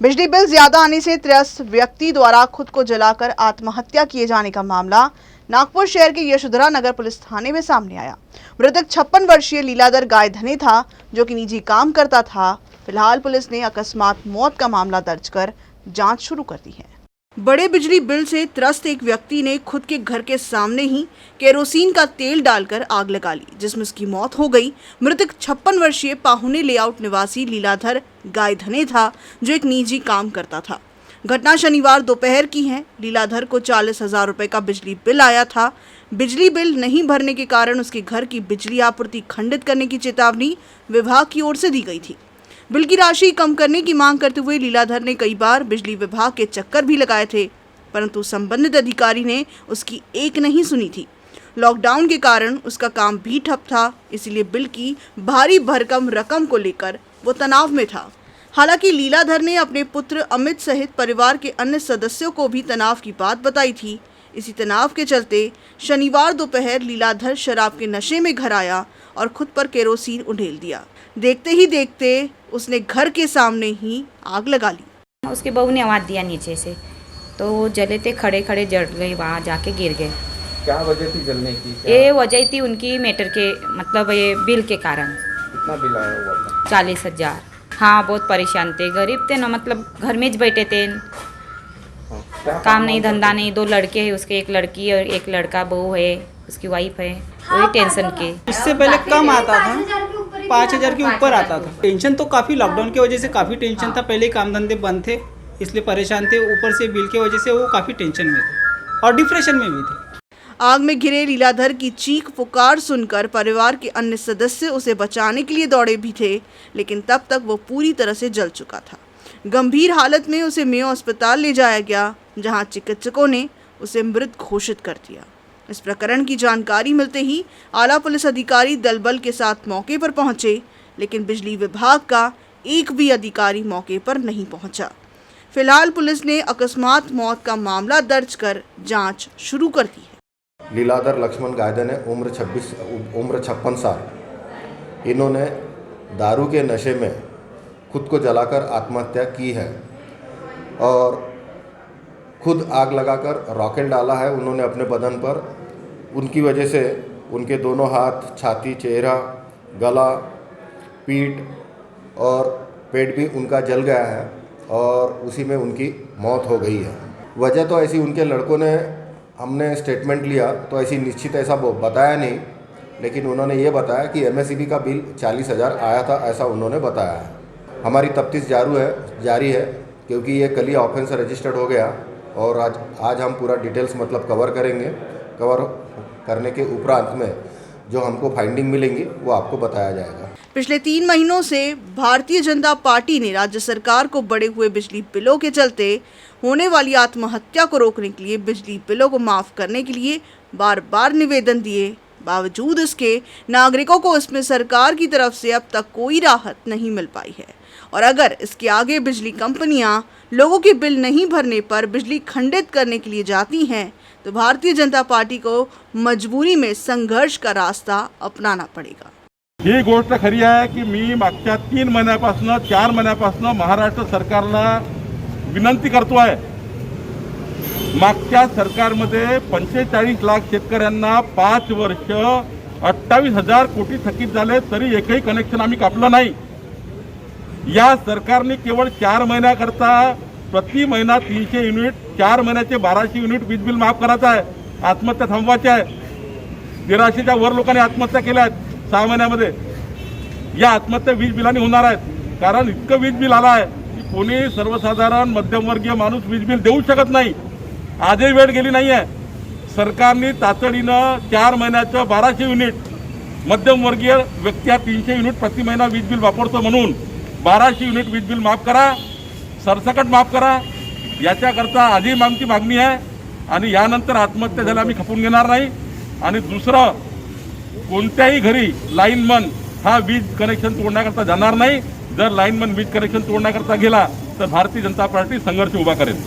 बिजली बिल ज्यादा आने से त्रस्त व्यक्ति द्वारा खुद को जलाकर आत्महत्या किए जाने का मामला नागपुर शहर के यशोधरा नगर पुलिस थाने में सामने आया। मृतक 56 वर्षीय लीलाधर गायधनी था, जो कि निजी काम करता था। फिलहाल पुलिस ने अकस्मात मौत का मामला दर्ज कर जांच शुरू कर दी है। बड़े बिजली बिल से त्रस्त एक व्यक्ति ने खुद के घर के सामने ही केरोसिन का तेल डालकर आग लगा ली, जिसमें उसकी मौत हो गई। मृतक 56 वर्षीय पाहुने लेआउट निवासी लीलाधर गायधने था, जो एक निजी काम करता था। घटना शनिवार दोपहर की है। लीलाधर को 40,000 रुपए का बिजली बिल आया था। बिजली बिल नहीं भरने के कारण उसके घर की बिजली आपूर्ति खंडित करने की चेतावनी विभाग की ओर से दी गई थी। बिल की राशि कम करने की मांग करते हुए लीलाधर ने कई बार बिजली विभाग के चक्कर भी लगाए थे, परंतु संबंधित अधिकारी ने उसकी एक नहीं सुनी थी। लॉकडाउन के कारण उसका काम भी ठप था, इसलिए बिल की भारी भरकम रकम को लेकर वो तनाव में था। हालांकि लीलाधर ने अपने पुत्र अमित सहित परिवार के अन्य सदस्यों को भी तनाव की बात बताई थी। इसी तनाव के चलते शनिवार दोपहर लीलाधर शराब के नशे में घर आया और खुद पर केरोसिन उंडेल दिया। देखते ही देखते उसने घर के सामने ही आग लगा ली। उसके बहू ने आवाज़ दिया नीचे से, तो वो जले थे, खड़े खड़े जल गए, वहाँ जाके गिर गए। क्या वजह थी जलने की? ये वजह थी उनकी मैटर के, मतलब ये बिल के कारण। कितना बिल आया हुआ था? 40,000। हाँ, बहुत परेशान थे, गरीब थे ना, मतलब घर में ज बैठे थे। काम नहीं, धंधा नहीं। 2 लड़के हैं उसके, एक लड़की और एक लड़का, बहू है, उसकी वाइफ है। वही टेंशन के। इससे पहले कम आता था, 5,000 के ऊपर आता था। टेंशन तो काफ़ी, लॉकडाउन की वजह से काफ़ी टेंशन था। पहले काम धंधे बंद थे, इसलिए परेशान थे। ऊपर से बिल की वजह से वो काफ़ी टेंशन में थे और डिप्रेशन में भी थे। आग में घिरे लीलाधर की चीख पुकार सुनकर परिवार के अन्य सदस्य उसे बचाने के लिए दौड़े भी थे, लेकिन तब तक वो पूरी तरह से जल चुका था। गंभीर हालत में उसे मेयो अस्पताल ले जाया गया, जहां चिकित्सकों ने उसे मृत घोषित कर दिया। इस प्रकरण की जानकारी मिलते ही आला पुलिस अधिकारी दल बल के साथ मौके पर पहुंचे, लेकिन बिजली विभाग का एक भी अधिकारी मौके पर नहीं पहुंचा। फिलहाल पुलिस ने अकस्मात मौत का मामला दर्ज कर जांच शुरू कर दी है। लीलाधर लक्ष्मण गायधने उम्र 56 साल। इन्होंने दारू के नशे में खुद को जलाकर आत्महत्या की है और खुद आग लगाकर रॉकेट डाला है उन्होंने अपने बदन पर। उनकी वजह से उनके दोनों हाथ, छाती, चेहरा, गला, पीठ और पेट भी उनका जल गया है और उसी में उनकी मौत हो गई है। वजह तो ऐसी उनके लड़कों ने, हमने स्टेटमेंट लिया तो ऐसी निश्चित ऐसा बताया नहीं, लेकिन उन्होंने ये बताया कि एमएसईबी का बिल 40,000 आया था, ऐसा उन्होंने बताया है। हमारी तफ्तीश जारी है क्योंकि ये कल ही ऑफेंस रजिस्टर्ड हो गया और आज हम पूरा डिटेल्स मतलब कवर करेंगे। कवर करने के उपरांत में जो हमको फाइंडिंग मिलेंगी वो आपको बताया जाएगा। पिछले 3 महीनों से भारतीय जनता पार्टी ने राज्य सरकार को बढ़े हुए बिजली बिलों के चलते होने वाली आत्महत्या को रोकने के लिए बिजली बिलों को माफ करने के लिए बार बार निवेदन दिए। बावजूद इसके नागरिकों को इसमें सरकार की तरफ से अब तक कोई राहत नहीं मिल पाई है और अगर इसके आगे बिजली कंपनियां लोगों के बिल नहीं भरने पर बिजली खंडित करने के लिए जाती हैं, तो भारतीय जनता पार्टी को मजबूरी में संघर्ष का रास्ता अपनाना पड़ेगा। ही गोष्ट खरी आहे की मी मागच्या 3 महिन्यापासून 4 महिन्यापासून महाराष्ट्र सरकारला विनंती करतोय। मागच्या सरकारमध्ये 45 लाख शेतकऱ्यांना 5 वर्ष 28,000 कोटी थकीत झाले, तरी एकही कनेक्शन आम्ही कापलं नाही। या सरकारने केवळ 4 महिन्याकरता प्रति महिना 300 युनिट, 4 महिन्याचे 1200 युनिट वीज बिल माफ करायचं आहे। आत्महत्या थांबवायची आहे। 1300च्या वर लोकांनी आत्महत्या केल्या आहेत 6 महिन्यामध्ये। या आत्महत्या वीज बिलाने होणार आहेत, कारण इतकं वीज बिल आलं आहे की कोणी सर्वसाधारण मध्यमवर्गीय माणूस वीज बिल देऊ शकत नाही। आजही वेळ गेली नाही आहे। सरकारने तातडीनं 4 महिन्याचं 1200 युनिट, मध्यमवर्गीय व्यक्ती 300 युनिट प्रति महिना वीज बिल वापरतो म्हणून 1200 युनिट वीज बिल माफ करा, सरसकट माफ करा। याच्याकरता आजही आमची मागणी आहे आणि यानंतर आत्महत्या झाल्या आम्ही खपून घेणार नाही। आणि दुसरं, कोणत्याही घरी लाईनमन हा वीज कनेक्शन तोडण्याकरता जाणार नाही। जर लाईनमन वीज कनेक्शन तोडण्याकरता गेला तर भारतीय जनता पार्टी संघर्ष उभा करेल।